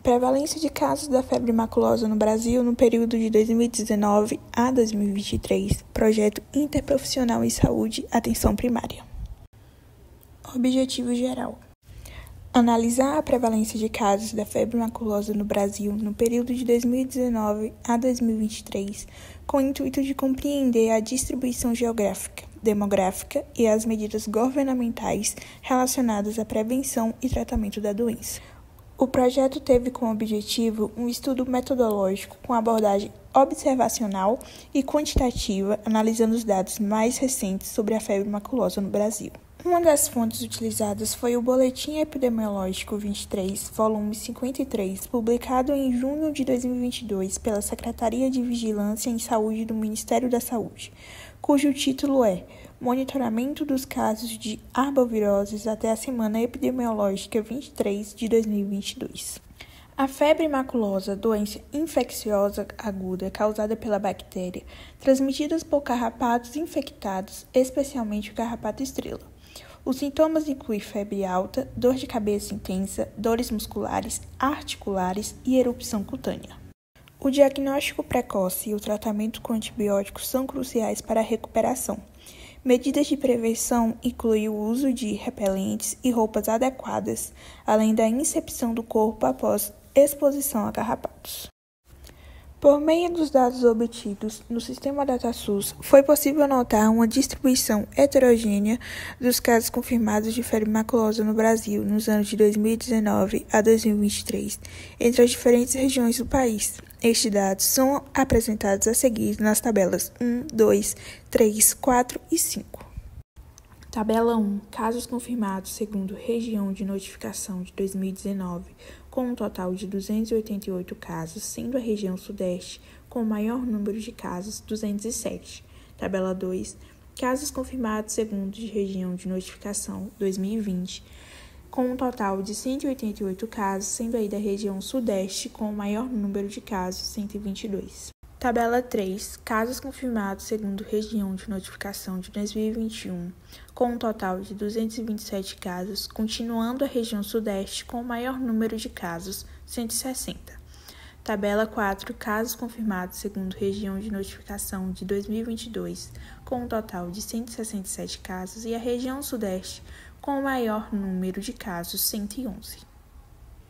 Prevalência de casos da febre maculosa no Brasil no período de 2019 a 2023. Projeto Interprofissional em Saúde, Atenção Primária. Objetivo geral: analisar a prevalência de casos da febre maculosa no Brasil no período de 2019 a 2023, com o intuito de compreender a distribuição geográfica, demográfica e as medidas governamentais relacionadas à prevenção e tratamento da doença. O projeto teve como objetivo um estudo metodológico com abordagem observacional e quantitativa, analisando os dados mais recentes sobre a febre maculosa no Brasil. Uma das fontes utilizadas foi o Boletim Epidemiológico 23, volume 53, publicado em junho de 2022 pela Secretaria de Vigilância em Saúde do Ministério da Saúde, cujo título é Monitoramento dos casos de arboviroses até a semana epidemiológica 23 de 2022. A febre maculosa, doença infecciosa aguda causada pela bactéria, transmitida por carrapatos infectados, especialmente o carrapato estrela. Os sintomas incluem febre alta, dor de cabeça intensa, dores musculares, articulares e erupção cutânea. O diagnóstico precoce e o tratamento com antibióticos são cruciais para a recuperação. Medidas de prevenção incluem o uso de repelentes e roupas adequadas, além da incepção do corpo após exposição a carrapatos. Por meio dos dados obtidos no sistema DataSUS, foi possível notar uma distribuição heterogênea dos casos confirmados de febre maculosa no Brasil nos anos de 2019 a 2023, entre as diferentes regiões do país. Estes dados são apresentados a seguir nas tabelas 1, 2, 3, 4 e 5. Tabela 1. Casos confirmados segundo região de notificação de 2019, com um total de 288 casos, sendo a região Sudeste com o maior número de casos, 207. Tabela 2. Casos confirmados segundo região de notificação 2020, com um total de 188 casos, sendo aí da região Sudeste com o maior número de casos, 122. Tabela 3. Casos confirmados segundo região de notificação de 2021, com um total de 227 casos, continuando a região Sudeste com o maior número de casos, 160. Tabela 4. Casos confirmados segundo região de notificação de 2022, com um total de 167 casos, e a região Sudeste com o maior número de casos, 111.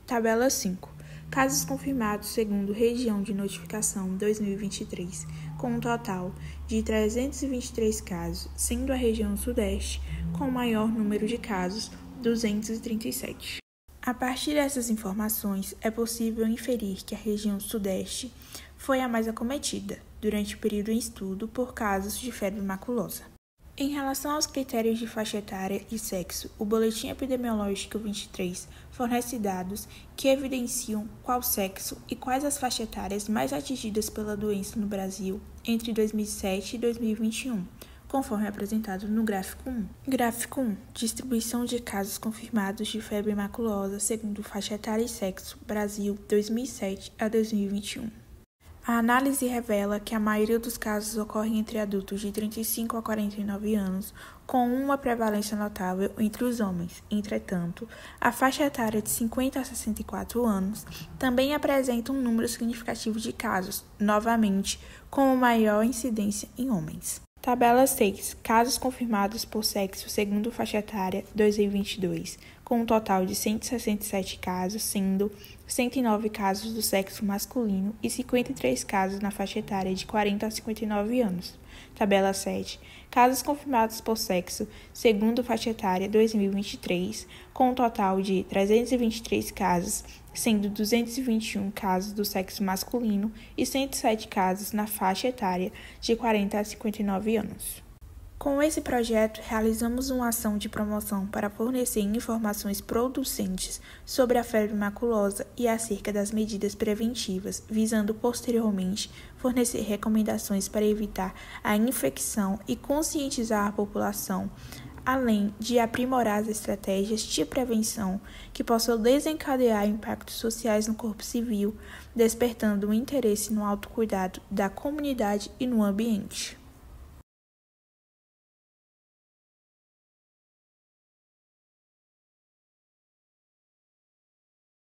Tabela 5. Casos confirmados segundo região de notificação 2023, com um total de 323 casos, sendo a região Sudeste com o maior número de casos, 237. A partir dessas informações, é possível inferir que a região Sudeste foi a mais acometida, durante o período em estudo, por casos de febre maculosa. Em relação aos critérios de faixa etária e sexo, o Boletim Epidemiológico 23 fornece dados que evidenciam qual sexo e quais as faixas etárias mais atingidas pela doença no Brasil entre 2007 e 2021, conforme apresentado no gráfico 1. Gráfico 1. Distribuição de casos confirmados de febre maculosa segundo faixa etária e sexo, Brasil, 2007 a 2021. A análise revela que a maioria dos casos ocorre entre adultos de 35 a 49 anos, com uma prevalência notável entre os homens. Entretanto, a faixa etária de 50 a 64 anos também apresenta um número significativo de casos, novamente, com maior incidência em homens. Tabela 6. Casos confirmados por sexo segundo faixa etária 2022, com um total de 167 casos, sendo 109 casos do sexo masculino e 53 casos na faixa etária de 40 a 59 anos. Tabela 7. Casos confirmados por sexo segundo faixa etária 2023, com um total de 323 casos, sendo 221 casos do sexo masculino e 107 casos na faixa etária de 40 a 59 anos. Com esse projeto, realizamos uma ação de promoção para fornecer informações producentes sobre a febre maculosa e acerca das medidas preventivas, visando posteriormente fornecer recomendações para evitar a infecção e conscientizar a população, além de aprimorar as estratégias de prevenção que possam desencadear impactos sociais no corpo civil, despertando o interesse no autocuidado da comunidade e no ambiente.